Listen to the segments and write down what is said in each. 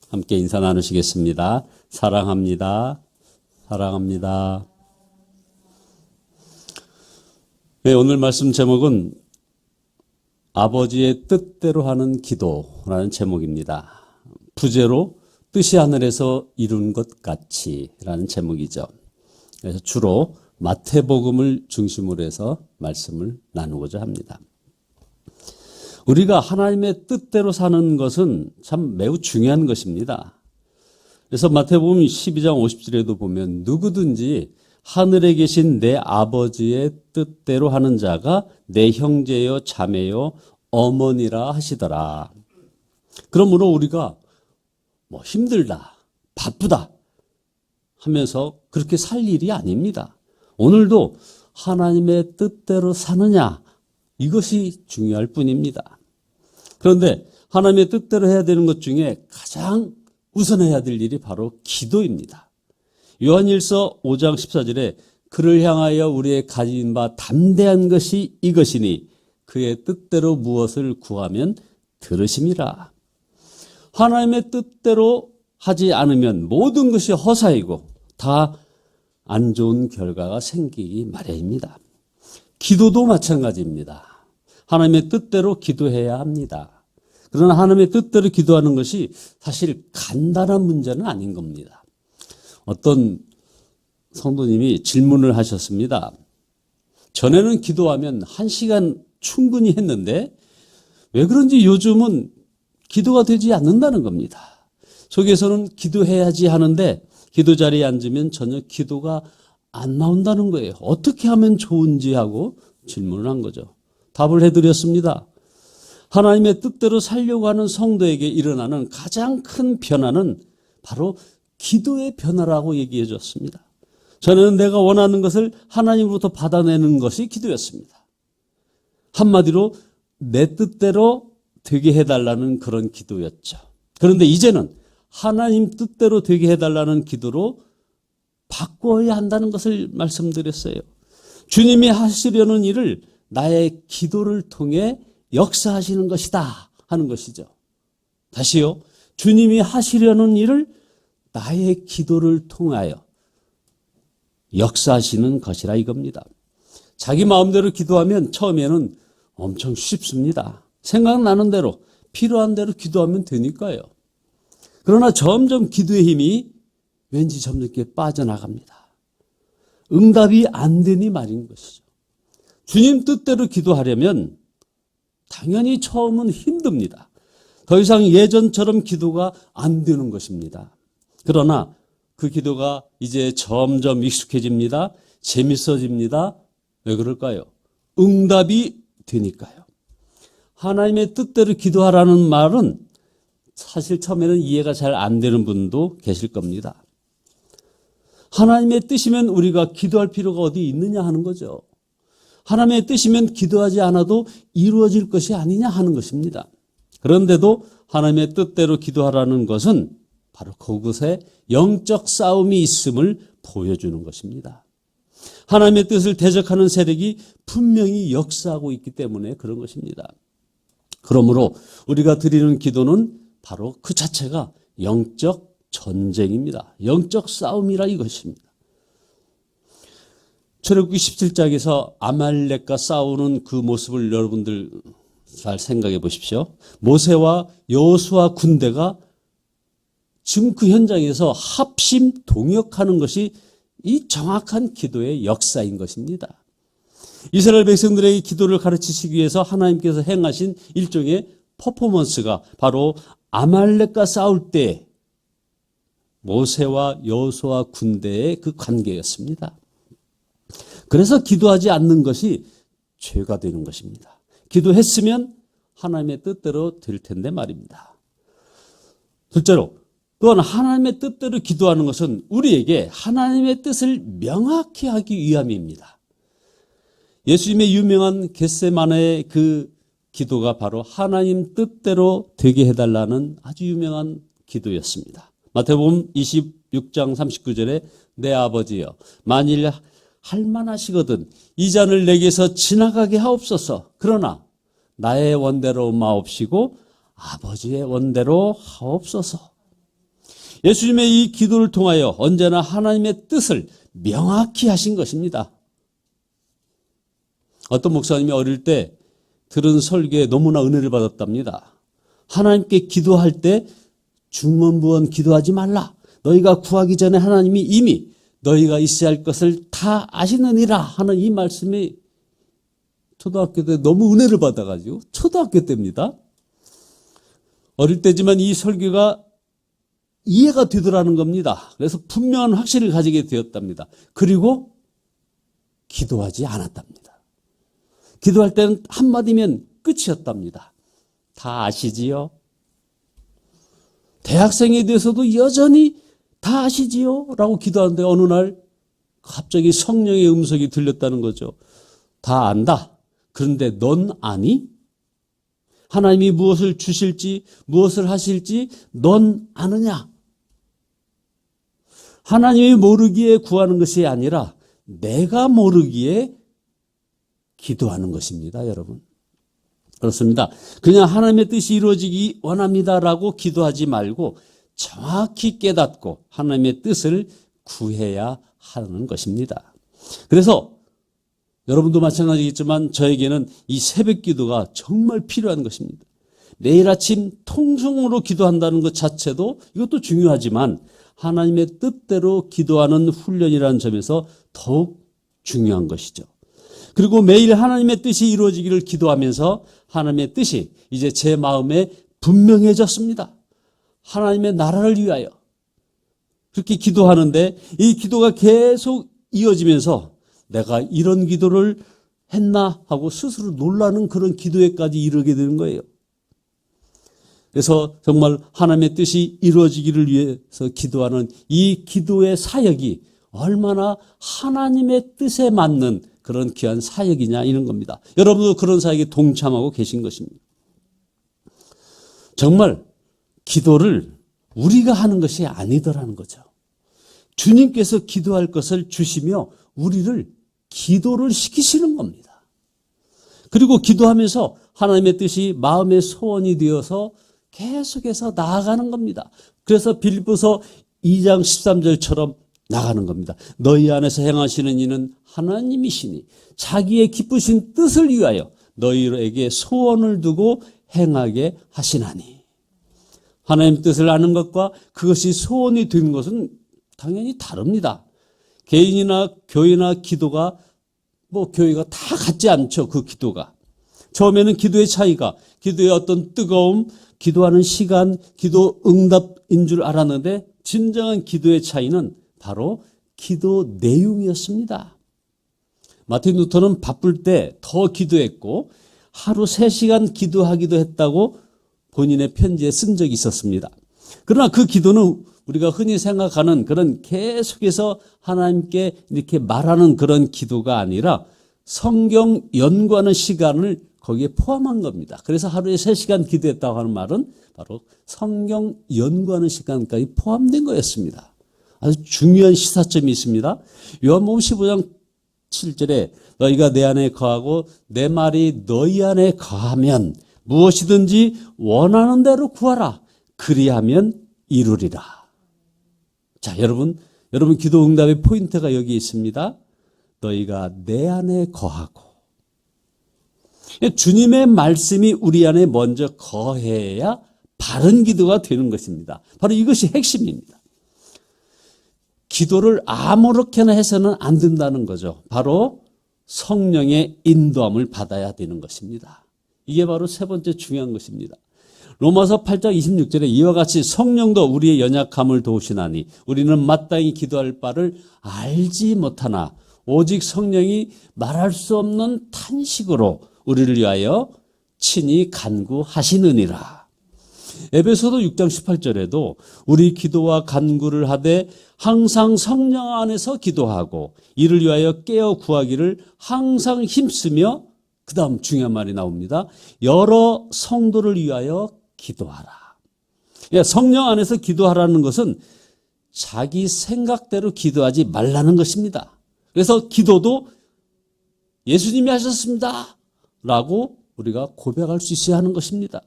함께 인사 나누시겠습니다. 사랑합니다. 사랑합니다. 네, 오늘 말씀 제목은 아버지의 뜻대로 하는 기도라는 제목입니다. 부제로 뜻이 하늘에서 이룬 것 같이라는 제목이죠. 그래서 주로 마태복음을 중심으로 해서 말씀을 나누고자 합니다. 우리가 하나님의 뜻대로 사는 것은 참 매우 중요한 것입니다. 그래서 마태복음 12장 50절에도 보면 누구든지 하늘에 계신 내 아버지의 뜻대로 하는 자가 내 형제요 자매요 어머니라 하시더라. 그러므로 우리가 힘들다, 바쁘다 하면서 그렇게 살 일이 아닙니다. 오늘도 하나님의 뜻대로 사느냐, 이것이 중요할 뿐입니다. 그런데 하나님의 뜻대로 해야 되는 것 중에 가장 우선해야 될 일이 바로 기도입니다. 요한일서 5장 14절에 그를 향하여 우리의 가진 바 담대한 것이 이것이니 그의 뜻대로 무엇을 구하면 들으심이라. 하나님의 뜻대로 하지 않으면 모든 것이 허사이고 다 안 좋은 결과가 생기기 마련입니다. 기도도 마찬가지입니다. 하나님의 뜻대로 기도해야 합니다. 그러나 하나님의 뜻대로 기도하는 것이 사실 간단한 문제는 아닌 겁니다. 어떤 성도님이 질문을 하셨습니다. 전에는 기도하면 1시간 충분히 했는데 왜 그런지 요즘은 기도가 되지 않는다는 겁니다. 속에서는 기도해야지 하는데 기도 자리에 앉으면 전혀 기도가 안 나온다는 거예요. 어떻게 하면 좋은지 하고 질문을 한 거죠. 답을 해드렸습니다. 하나님의 뜻대로 살려고 하는 성도에게 일어나는 가장 큰 변화는 바로 기도의 변화라고 얘기해 줬습니다. 전에는 내가 원하는 것을 하나님으로부터 받아내는 것이 기도였습니다. 한마디로 내 뜻대로 되게 해달라는 그런 기도였죠. 그런데 이제는 하나님 뜻대로 되게 해달라는 기도로 바꿔야 한다는 것을 말씀드렸어요. 주님이 하시려는 일을 나의 기도를 통해 역사하시는 것이다 하는 것이죠. 다시요. 주님이 하시려는 일을 나의 기도를 통하여 역사하시는 것이라 이겁니다. 자기 마음대로 기도하면 처음에는 엄청 쉽습니다. 생각나는 대로 필요한 대로 기도하면 되니까요. 그러나 점점 기도의 힘이 왠지 점점 빠져나갑니다. 응답이 안 되니 말인 것이죠. 주님 뜻대로 기도하려면 당연히 처음은 힘듭니다. 더 이상 예전처럼 기도가 안 되는 것입니다. 그러나 그 기도가 이제 점점 익숙해집니다. 재밌어집니다. 왜 그럴까요? 응답이 되니까요. 하나님의 뜻대로 기도하라는 말은 사실 처음에는 이해가 잘 안 되는 분도 계실 겁니다. 하나님의 뜻이면 우리가 기도할 필요가 어디 있느냐 하는 거죠. 하나님의 뜻이면 기도하지 않아도 이루어질 것이 아니냐 하는 것입니다. 그런데도 하나님의 뜻대로 기도하라는 것은 바로 그곳에 영적 싸움이 있음을 보여주는 것입니다. 하나님의 뜻을 대적하는 세력이 분명히 역사하고 있기 때문에 그런 것입니다. 그러므로 우리가 드리는 기도는 바로 그 자체가 영적 전쟁입니다. 영적 싸움이라 이것입니다. 출애굽기 17장에서 아말렉과 싸우는 그 모습을 여러분들 잘 생각해 보십시오. 모세와 여호수아 군대가 지금 그 현장에서 합심 동역하는 것이 이 정확한 기도의 역사인 것입니다. 이스라엘 백성들에게 기도를 가르치시기 위해서 하나님께서 행하신 일종의 퍼포먼스가 바로 아말렉과 싸울 때 모세와 여호수아 군대의 그 관계였습니다. 그래서 기도하지 않는 것이 죄가 되는 것입니다. 기도했으면 하나님의 뜻대로 될 텐데 말입니다. 둘째로 또한 하나님의 뜻대로 기도하는 것은 우리에게 하나님의 뜻을 명확히 하기 위함입니다. 예수님의 유명한 겟세마네의 그 기도가 바로 하나님 뜻대로 되게 해달라는 아주 유명한 기도였습니다. 마태복음 26장 39절에 내 아버지여 만일 할만하시거든 이 잔을 내게서 지나가게 하옵소서. 그러나 나의 원대로 마옵시고 아버지의 원대로 하옵소서. 예수님의 이 기도를 통하여 언제나 하나님의 뜻을 명확히 하신 것입니다. 어떤 목사님이 어릴 때 들은 설교에 너무나 은혜를 받았답니다. 하나님께 기도할 때 중언부언 기도하지 말라. 너희가 구하기 전에 하나님이 이미 너희가 있어야 할 것을 다 아시느니라 하는 이 말씀이 초등학교 때 너무 은혜를 받아가지고, 초등학교 때입니다. 어릴 때지만 이 설교가 이해가 되더라는 겁니다. 그래서 분명한 확신을 가지게 되었답니다. 그리고 기도하지 않았답니다. 기도할 때는 한마디면 끝이었답니다. 다 아시지요? 대학생에 대해서도 여전히 다 아시지요? 라고 기도하는데 어느 날 갑자기 성령의 음성이 들렸다는 거죠. 다 안다. 그런데 넌 아니? 하나님이 무엇을 주실지, 무엇을 하실지 넌 아느냐? 하나님이 모르기에 구하는 것이 아니라 내가 모르기에 기도하는 것입니다, 여러분. 그렇습니다. 그냥 하나님의 뜻이 이루어지기 원합니다라고 기도하지 말고 정확히 깨닫고 하나님의 뜻을 구해야 하는 것입니다. 그래서 여러분도 마찬가지겠지만 저에게는 이 새벽 기도가 정말 필요한 것입니다. 매일 아침 통성으로 기도한다는 것 자체도 이것도 중요하지만 하나님의 뜻대로 기도하는 훈련이라는 점에서 더욱 중요한 것이죠. 그리고 매일 하나님의 뜻이 이루어지기를 기도하면서 하나님의 뜻이 이제 제 마음에 분명해졌습니다. 하나님의 나라를 위하여. 그렇게 기도하는데 이 기도가 계속 이어지면서 내가 이런 기도를 했나 하고 스스로 놀라는 그런 기도에까지 이르게 되는 거예요. 그래서 정말 하나님의 뜻이 이루어지기를 위해서 기도하는 이 기도의 사역이 얼마나 하나님의 뜻에 맞는 그런 귀한 사역이냐 이런 겁니다. 여러분도 그런 사역에 동참하고 계신 것입니다. 정말 기도를 우리가 하는 것이 아니더라는 거죠. 주님께서 기도할 것을 주시며 우리를 기도를 시키시는 겁니다. 그리고 기도하면서 하나님의 뜻이 마음의 소원이 되어서 계속해서 나아가는 겁니다. 그래서 빌립보서 2장 13절처럼 나가는 겁니다. 너희 안에서 행하시는 이는 하나님이시니 자기의 기쁘신 뜻을 위하여 너희에게 소원을 두고 행하게 하시나니. 하나님 뜻을 아는 것과 그것이 소원이 되는 것은 당연히 다릅니다. 개인이나 교회나 기도가 교회가 다 같지 않죠. 그 기도가. 처음에는 기도의 차이가, 기도의 어떤 뜨거움, 기도하는 시간, 기도 응답인 줄 알았는데 진정한 기도의 차이는 바로 기도 내용이었습니다. 마틴 루터는 바쁠 때 더 기도했고 하루 3시간 기도하기도 했다고 본인의 편지에 쓴 적이 있었습니다. 그러나 그 기도는 우리가 흔히 생각하는 그런 계속해서 하나님께 이렇게 말하는 그런 기도가 아니라 성경 연구하는 시간을 거기에 포함한 겁니다. 그래서 하루에 3시간 기도했다고 하는 말은 바로 성경 연구하는 시간까지 포함된 거였습니다. 아주 중요한 시사점이 있습니다. 요한복음 15장 7절에 너희가 내 안에 거하고 내 말이 너희 안에 거하면 무엇이든지 원하는 대로 구하라. 그리하면 이루리라. 자, 여러분 기도 응답의 포인트가 여기 있습니다. 너희가 내 안에 거하고. 주님의 말씀이 우리 안에 먼저 거해야 바른 기도가 되는 것입니다. 바로 이것이 핵심입니다. 기도를 아무렇게나 해서는 안 된다는 거죠. 바로 성령의 인도함을 받아야 되는 것입니다. 이게 바로 세 번째 중요한 것입니다. 로마서 8장 26절에 이와 같이 성령도 우리의 연약함을 도우시나니 우리는 마땅히 기도할 바를 알지 못하나 오직 성령이 말할 수 없는 탄식으로 우리를 위하여 친히 간구하시느니라. 에베소서 6장 18절에도 우리 기도와 간구를 하되 항상 성령 안에서 기도하고 이를 위하여 깨어 구하기를 항상 힘쓰며, 그 다음 중요한 말이 나옵니다. 여러 성도를 위하여 기도하라. 성령 안에서 기도하라는 것은 자기 생각대로 기도하지 말라는 것입니다. 그래서 기도도 예수님이 하셨습니다 라고 우리가 고백할 수 있어야 하는 것입니다.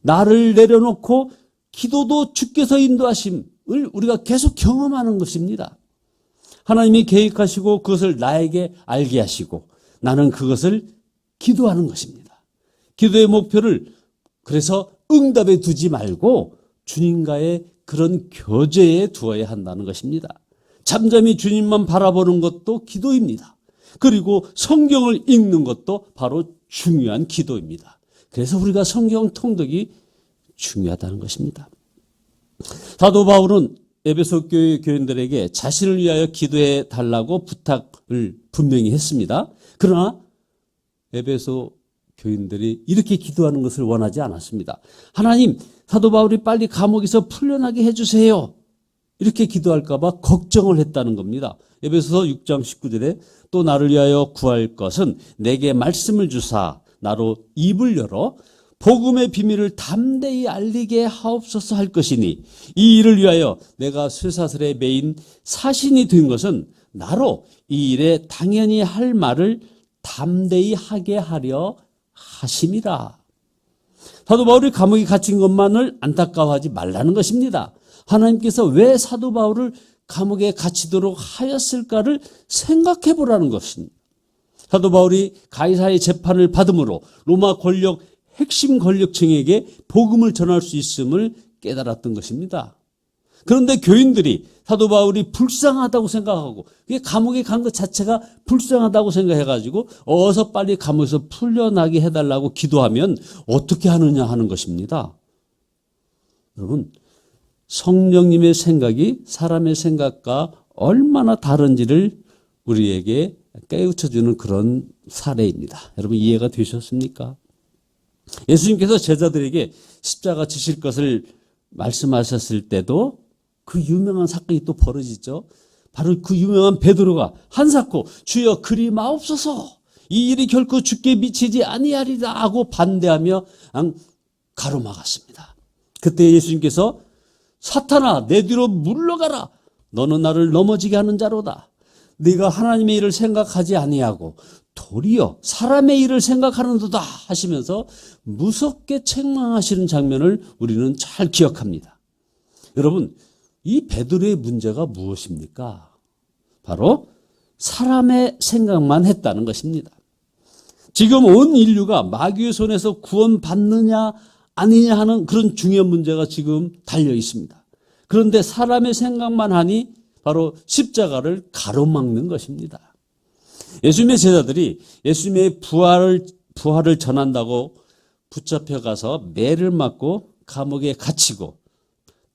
나를 내려놓고 기도도 주께서 인도하심, 우리가 계속 경험하는 것입니다. 하나님이 계획하시고 그것을 나에게 알게 하시고 나는 그것을 기도하는 것입니다. 기도의 목표를 그래서 응답에 두지 말고 주님과의 그런 교제에 두어야 한다는 것입니다. 잠잠히 주님만 바라보는 것도 기도입니다. 그리고 성경을 읽는 것도 바로 중요한 기도입니다. 그래서 우리가 성경 통독이 중요하다는 것입니다. 사도 바울은 에베소 교회 교인들에게 자신을 위하여 기도해 달라고 부탁을 분명히 했습니다. 그러나 에베소 교인들이 이렇게 기도하는 것을 원하지 않았습니다. 하나님, 사도 바울이 빨리 감옥에서 풀려나게 해주세요. 이렇게 기도할까 봐 걱정을 했다는 겁니다. 에베소서 6장 19절에 또 나를 위하여 구할 것은 내게 말씀을 주사 나로 입을 열어 복음의 비밀을 담대히 알리게 하옵소서 할 것이니 이 일을 위하여 내가 쇠사슬에 매인 사신이 된 것은 나로 이 일에 당연히 할 말을 담대히 하게 하려 하심이라. 사도 바울이 감옥에 갇힌 것만을 안타까워하지 말라는 것입니다. 하나님께서 왜 사도 바울을 감옥에 갇히도록 하였을까를 생각해 보라는 것입니다. 사도 바울이 가이사의 재판을 받음으로 로마 권력 핵심 권력층에게 복음을 전할 수 있음을 깨달았던 것입니다. 그런데 교인들이 사도 바울이 불쌍하다고 생각하고 그게 감옥에 간 것 자체가 불쌍하다고 생각해가지고 어서 빨리 감옥에서 풀려나게 해달라고 기도하면 어떻게 하느냐 하는 것입니다. 여러분, 성령님의 생각이 사람의 생각과 얼마나 다른지를 우리에게 깨우쳐주는 그런 사례입니다. 여러분 이해가 되셨습니까? 예수님께서 제자들에게 십자가 지실 것을 말씀하셨을 때도 그 유명한 사건이 또 벌어지죠. 바로 그 유명한 베드로가 한사코 주여 그리 마옵소서 이 일이 결코 주께 미치지 아니하리라 하고 반대하며 가로막았습니다. 그때 예수님께서 사탄아 내 뒤로 물러가라 너는 나를 넘어지게 하는 자로다. 네가 하나님의 일을 생각하지 아니하고 도리어 사람의 일을 생각하는도다 하시면서 무섭게 책망하시는 장면을 우리는 잘 기억합니다. 여러분 이 베드로의 문제가 무엇입니까? 바로 사람의 생각만 했다는 것입니다. 지금 온 인류가 마귀의 손에서 구원받느냐 아니냐 하는 그런 중요한 문제가 지금 달려 있습니다. 그런데 사람의 생각만 하니 바로 십자가를 가로막는 것입니다. 예수님의 제자들이 예수님의 부활을 전한다고 붙잡혀가서 매를 맞고 감옥에 갇히고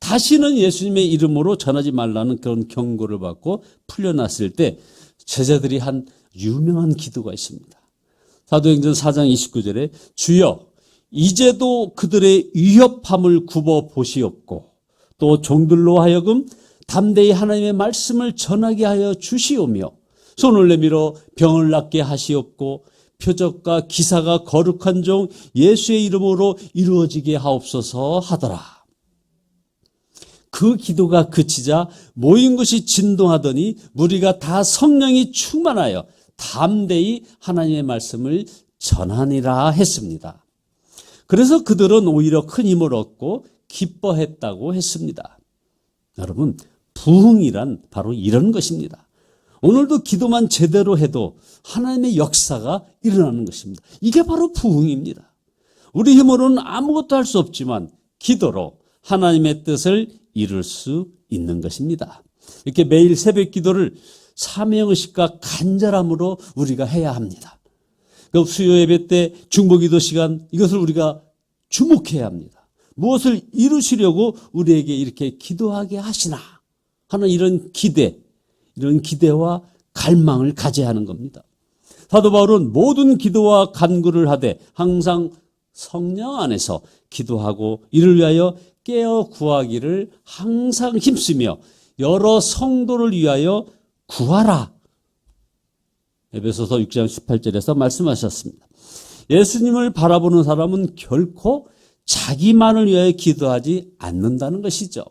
다시는 예수님의 이름으로 전하지 말라는 그런 경고를 받고 풀려났을 때 제자들이 한 유명한 기도가 있습니다. 사도행전 4장 29절에 주여 이제도 그들의 위협함을 굽어 보시옵고 또 종들로 하여금 담대히 하나님의 말씀을 전하게 하여 주시오며 손을 내밀어 병을 낫게 하시옵고 표적과 기사가 거룩한 종 예수의 이름으로 이루어지게 하옵소서 하더라. 그 기도가 그치자 모인 것이 진동하더니 무리가 다 성령이 충만하여 담대히 하나님의 말씀을 전하니라 했습니다. 그래서 그들은 오히려 큰 힘을 얻고 기뻐했다고 했습니다. 여러분, 부흥이란 바로 이런 것입니다. 오늘도 기도만 제대로 해도 하나님의 역사가 일어나는 것입니다. 이게 바로 부흥입니다. 우리 힘으로는 아무것도 할 수 없지만 기도로 하나님의 뜻을 이룰 수 있는 것입니다. 이렇게 매일 새벽 기도를 사명의식과 간절함으로 우리가 해야 합니다. 수요 예배 때 중보기도 시간 이것을 우리가 주목해야 합니다. 무엇을 이루시려고 우리에게 이렇게 기도하게 하시나 하는 이런 기대와 갈망을 가져야 하는 겁니다. 사도 바울은 모든 기도와 간구를 하되 항상 성령 안에서 기도하고 이를 위하여 깨어 구하기를 항상 힘쓰며 여러 성도를 위하여 구하라. 에베소서 6장 18절에서 말씀하셨습니다. 예수님을 바라보는 사람은 결코 자기만을 위하여 기도하지 않는다는 것이죠.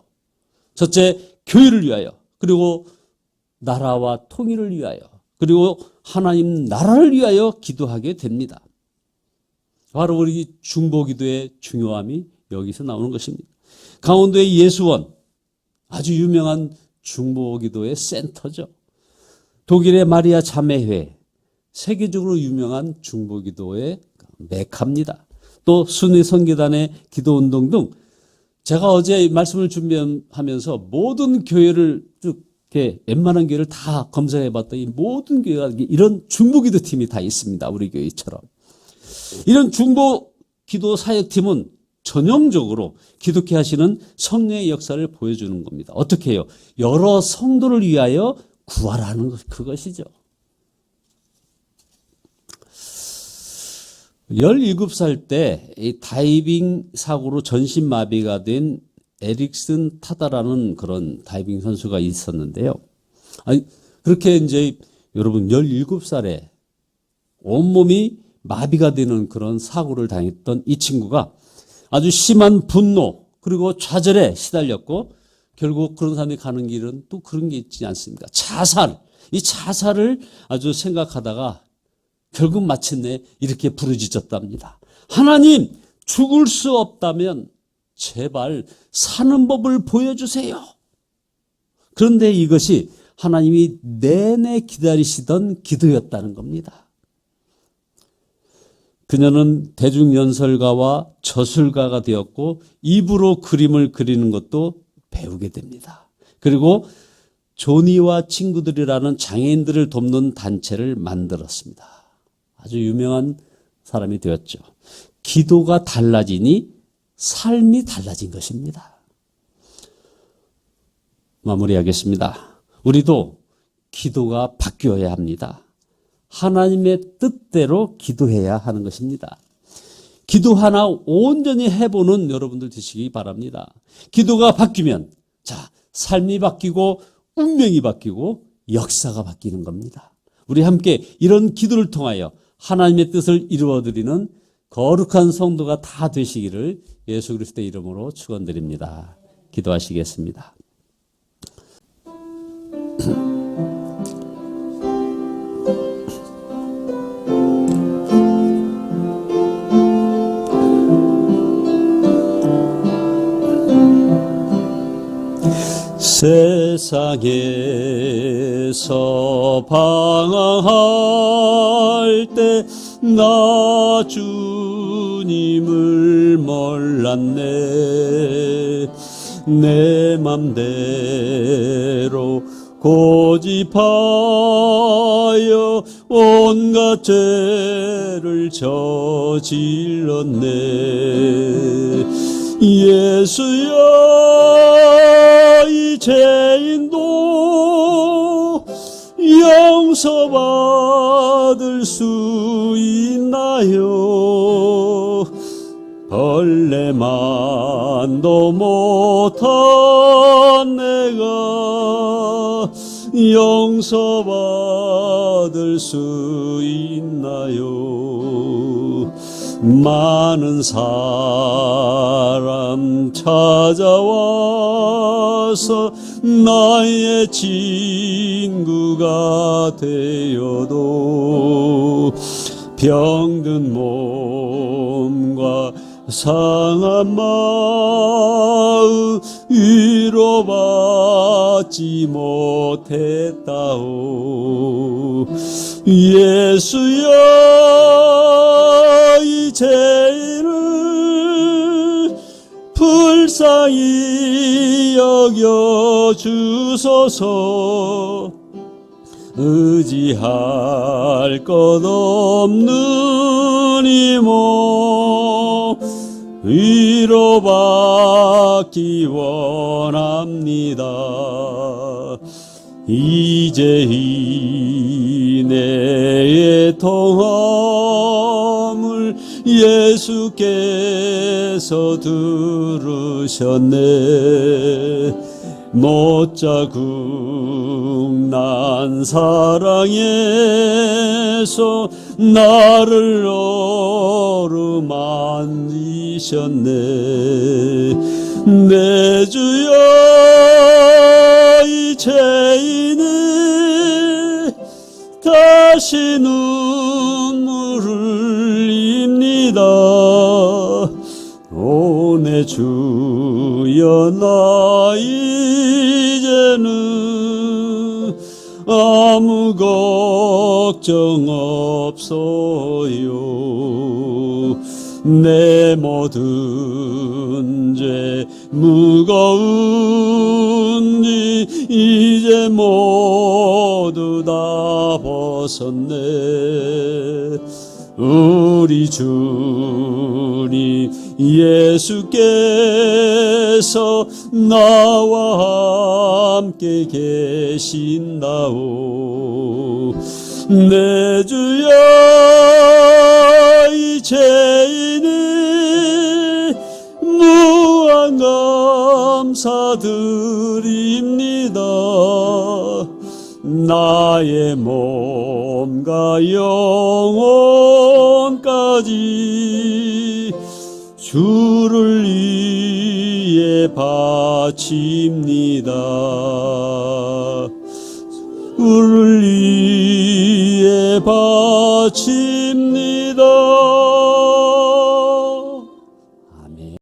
첫째, 교회를 위하여, 그리고 나라와 통일을 위하여, 그리고 하나님 나라를 위하여 기도하게 됩니다. 바로 우리 중보기도의 중요함이 여기서 나오는 것입니다. 강원도의 예수원, 아주 유명한 중보기도의 센터죠. 독일의 마리아 자매회, 세계적으로 유명한 중보기도의 메카입니다. 또 순위 선교단의 기도운동 등 제가 어제 말씀을 준비하면서 모든 교회를 쭉 이렇게 웬만한 교회를 다 검사해 봤더니 모든 교회가 이런 중보기도 팀이 다 있습니다. 우리 교회처럼. 이런 중보기도 사역팀은 전형적으로 기독교 하시는 성령의 역사를 보여주는 겁니다. 어떻게 해요? 여러 성도를 위하여 구하라는 것, 그것이죠. 17살 때 이 다이빙 사고로 전신마비가 된 에릭슨 타다라는 그런 다이빙 선수가 있었는데요. 그렇게 이제 여러분 17살에 온몸이 마비가 되는 그런 사고를 당했던 이 친구가 아주 심한 분노 그리고 좌절에 시달렸고 결국 그런 사람이 가는 길은 또 그런 게 있지 않습니까? 자살. 이 자살을 아주 생각하다가 결국 마침내 이렇게 부르짖었답니다. 하나님, 죽을 수 없다면 제발 사는 법을 보여주세요. 그런데 이것이 하나님이 내내 기다리시던 기도였다는 겁니다. 그녀는 대중연설가와 저술가가 되었고 입으로 그림을 그리는 것도 배우게 됩니다. 그리고 조니와 친구들이라는 장애인들을 돕는 단체를 만들었습니다. 아주 유명한 사람이 되었죠. 기도가 달라지니 삶이 달라진 것입니다. 마무리하겠습니다. 우리도 기도가 바뀌어야 합니다. 하나님의 뜻대로 기도해야 하는 것입니다. 기도 하나 온전히 해보는 여러분들 되시기 바랍니다. 기도가 바뀌면 자, 삶이 바뀌고 운명이 바뀌고 역사가 바뀌는 겁니다. 우리 함께 이런 기도를 통하여 하나님의 뜻을 이루어드리는 거룩한 성도가 다 되시기를 예수 그리스도의 이름으로 축원드립니다. 기도하시겠습니다. 세상에서 방황할 때 나 주님을 몰랐네. 내 맘대로 고집하여 온갖 죄를 저질렀네. 예수여, 이 죄인도 용서받을 수 있나요? 벌레만도 못한 내가 용서받을 수 있나요? 많은 사람 찾아와서 나의 친구가 되어도 병든 몸과 상한 마음 위로받지 못했다오. 예수여, 이 죄를 불쌍히 여겨 주소서. 의지할 것 없는 이 몸 위로받기 원합니다. 이제 이내의 통함을 예수께서 들으셨네. 못자국 난 사랑에서 나를 어루만지셨네. 내 주여, 이 죄인은 다시 눈물을 흘립니다. 오, 내 주여 나 이제는 아무 걱정 없어요. 내 모든 죄 무거운지 이제 모두 다 벗었네. 우리 주님 예수께서 나와 함께 계신다오. 내 주여 이 죄인이 무한 감사드립니다. 나의 몸과 영혼까지 주를 위해 바칩니다. 주를 위해 바칩니다.